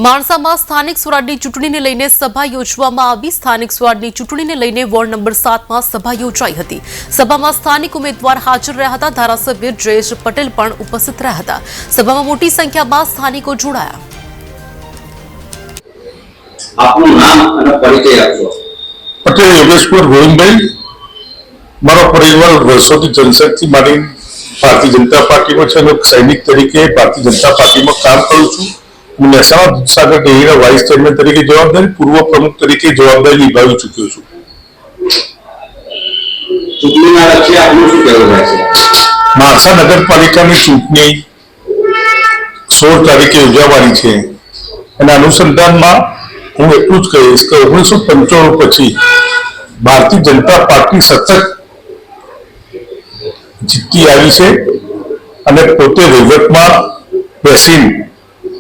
માણસામાં સ્થાનિક સ્વરાજની ચૂંટણીને લઈને સભા યોજવામાં આવી। સ્થાનિક સ્વરાજની ચૂંટણીને લઈને વોર્ડ નંબર 7માં સભા યોજાઈ હતી। સભામાં સ્થાનિક ઉમેદવાર હાજર રહ્યા હતા। ધારાસભ્ય જયેશ પટેલ પણ ઉપસ્થિત રહ્યા હતા। સભામાં મોટી સંખ્યામાં સ્થાનિકો જોડાયા। આપનું નામ અને પરિચય આપો। પટેલ યોગેશપુર ગોવિંદભાઈ। મારો પરિવાર વર્ષોથી જનશક્તિ માંડી ભારતીય જનતા પાર્ટીમાં છે અને સૈનિક તરીકે ભારતીય જનતા પાર્ટીમાં કામ કરું છું। હું મહેસાણા દૂધસાગર ડેરીના વાઇસ ચેરમેન તરીકે જવાબદારી, પૂર્વ પ્રમુખ તરીકે જવાબદારી નિભાવી ચૂક્યો છું। ચૂંટણીના લક્ષ્ય આપનું શું કહેવું છે? માણસા નગરપાલિકાની ચૂંટણી 16 તારીખે યોજાવાની છે અને અનુસંધાનમાં હું એટલું જ કહીશ કે 1995 પછી ભારતીય જનતા પાર્ટી સતત જીતતી આવી છે અને પોતે વહીવટમાં બેસીને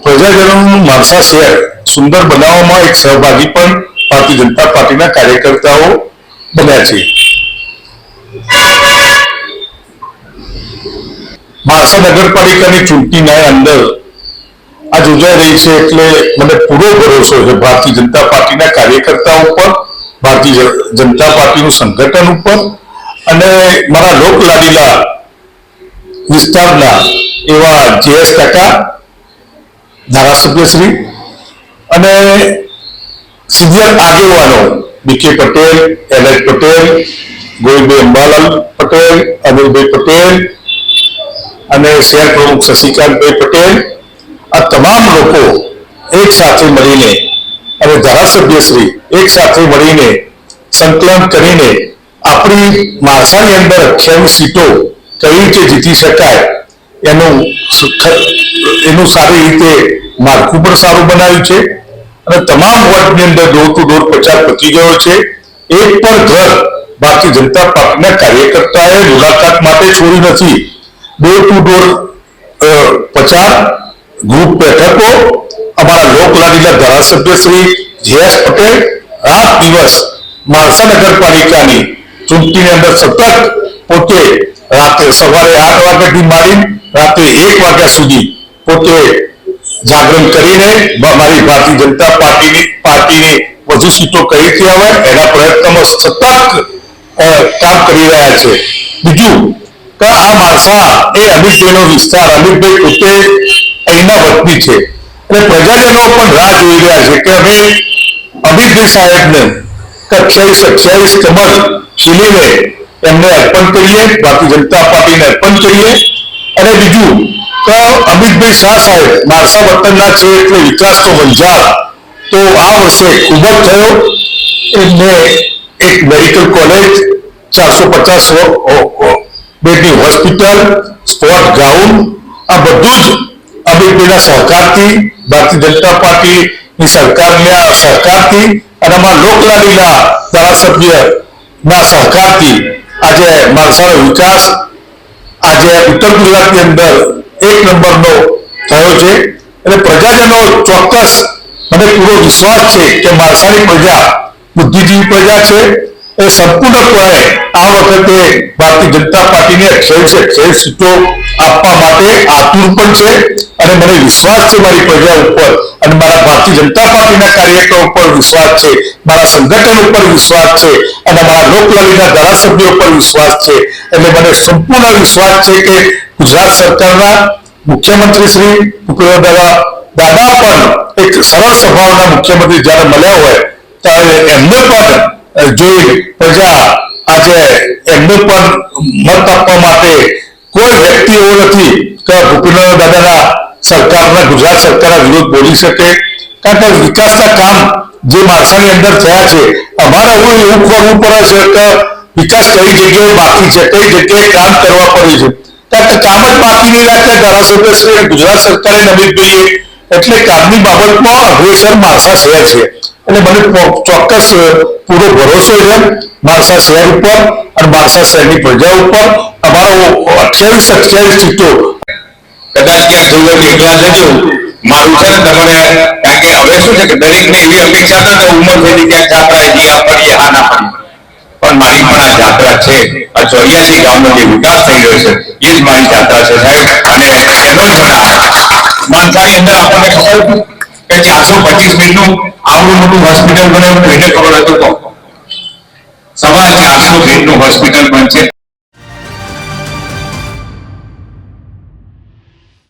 પ્રજાજનોનું માણસા શહેર સુંદર બનાવવામાં એક સહભાગી પણ ભારતીય જનતા પાર્ટીના કાર્યકર્તાઓ બન્યા છે। માણસા નગરપાલિકાની ચૂંટણીના અંદર આ યોજાઈ રહી છે એટલે મને પૂરો ભરોસો છે ભારતીય જનતા પાર્ટીના કાર્યકર્તાઓ ઉપર, ભારતીય જનતા પાર્ટીનું સંગઠન ઉપર અને મારા લોકલાડીલા વિસ્તારના એવા JS કાકા, ધારાસભ્યશ્રી અને સિનિયર આગેવાનો BK પટેલ, LH પટેલ, ગોવિંદભાઈ અંબાલાલ પટેલ, અનિલભાઈ પટેલ અને શહેર પ્રમુખ શશિકાંતભાઈ પટેલ, આ તમામ લોકો એક સાથે મળીને અને ધારાસભ્યશ્રી એક સાથે મળીને સંકલન કરીને આપણી માણસાની અંદર 28 સીટો કઈ રીતે જીતી શકાય એનું સારી રીતે માળખું પણ સારું બનાવ્યું છે અને તમામ વોર્ડની અંદર ડોર ટુ ડોર પ્રચાર પતી ગયો છે। એક પણ ઘર ભારતીય જનતા પાર્ટીના કાર્યકર્તાએ મુલાકાત માટે છોડી નથી। ડોર ટુ ડોર પ્રચાર, ગ્રુપ બેઠકો, અમારા લોકલાડીલા ધારાસભ્ય શ્રી JS પટેલ રાત દિવસ માણસા નગરપાલિકાની ચૂંટણીની અંદર સતત પોતે રાત્રે સવારે 8 વાગ્યાથી માંડી રાત્રે 1 વાગ્યા સુધી પોતે જાગરણ કરીને મારી ભારતીય જનતા પાર્ટીની વધુ સીટો કઈ રીતે આવે એના પ્રયત્નમાં સતત કામ કરી રહ્યા છે। બીજું કે આ માણસા એ અમિતભાઈનો વિસ્તાર, અમિતભાઈ પોતે અહીંના વતની છે અને પ્રજાજનો પણ રાહ જોઈ રહ્યા છે કે અમે અમિતભાઈ સાહેબને 28 કમળ ખીલીને એમને અર્પણ કરીએ, ભારતીય જનતા પાર્ટીને અર્પણ કરીએ। અને બીજું કે અમિતભાઈ શાહ સાહેબ માણસા વતનના છે એટલે વિકાસનો વંજાર તો આ વર્ષે ખૂબ જ થયો। એમને એક મેડિકલ કોલેજ, 450 બેડની હોસ્પિટલ, સ્પોર્ટ ગ્રાઉન્ડ, આ બધું જ અમિતભાઈના સહકારથી, ભારતીય જનતા પાર્ટીની સરકારના સહકારથી અને અમારા લોકલાડીલા ધારાસભ્યના સહકારથી આજે માણસાનો વિકાસ આજે ઉત્તર ગુજરાતની અંદર 1 નંબરનો થયો છે। એટલે પ્રજાજનો ચોક્કસ મને પૂરો વિશ્વાસ છે કે માણસાની પ્રજા બુદ્ધિજીવી પ્રજા છે એ સંપૂર્ણપણે આ વખતે ભારતીય જનતા પાર્ટીને 28 સીટો આપવા માટે આતુર પણ છે અને મને વિશ્વાસ છે મારી પ્રજા ઉપર અને મારા ભારતીય જનતા પાર્ટીના કાર્યકરો ઉપર વિશ્વાસ છે, મારા સંગઠન ઉપર વિશ્વાસ છે અને મારા લોકલાડીના ધારાસભ્યો ઉપર વિશ્વાસ છે। એટલે મને સંપૂર્ણ વિશ્વાસ છે કે ગુજરાત સરકારના મુખ્યમંત્રી શ્રી ભૂપેન્દ્ર દાદા પણ એક સરળ સ્વભાવના મુખ્યમંત્રી જ્યારે મળ્યા હોય ત્યારે એમને પણ જોઈ પ્રજા આજે એમને પણ મત આપવા માટે કોઈ વ્યક્તિ એવો નથી કે ભૂપેન્દ્ર દાદાના સરકારના, ગુજરાત સરકારના વિરોધ બોલી શકે। કારણ કે વિકાસના કામ જે માણસાની અંદર થયા છે અમારે એવું કરવું પડે છે કે વિકાસ કઈ જગ્યાએ બાકી છે, કઈ જગ્યાએ કામ કરવા પડે છે, કારણ કે કામ જ બાકી નહીં રાખે ધારાસભ્યશ્રી અને ગુજરાત સરકારે નવીનભાઈએ। એટલે કામની બાબતમાં અગ્રેસર માણસા શહેર છે એટલે મને ચોક્કસ પૂરો ભરોસો છે માણસા શહેર ઉપર અને માણસા શહેરની પ્રજા ઉપર। અમારો 28 સીટો કદાચ ક્યાંક ભૂલ હોય એકલા જજો મારું છે ને તમારે, કારણ કે હવે શું છે કે દરેકને એવી અપેક્ષા હતા કે ઉંમર થઈને ક્યાંક જાત્રા જી આ પડીએ આ ના પડીએ, પણ મારી પણ આ જાત્રા છે। આ 84 ગામનો જે વિકાસ થઈ રહ્યો છે એ જ મારી જાત્રા છે સાહેબ। અને એનો જ મને માણસાની અંદર આપણને ખબર કે 425 બેડનું આવડું મોટું હોસ્પિટલ બને કોઈને ખબર હતો તો સવા 400 બેડનું હોસ્પિટલ બનશે.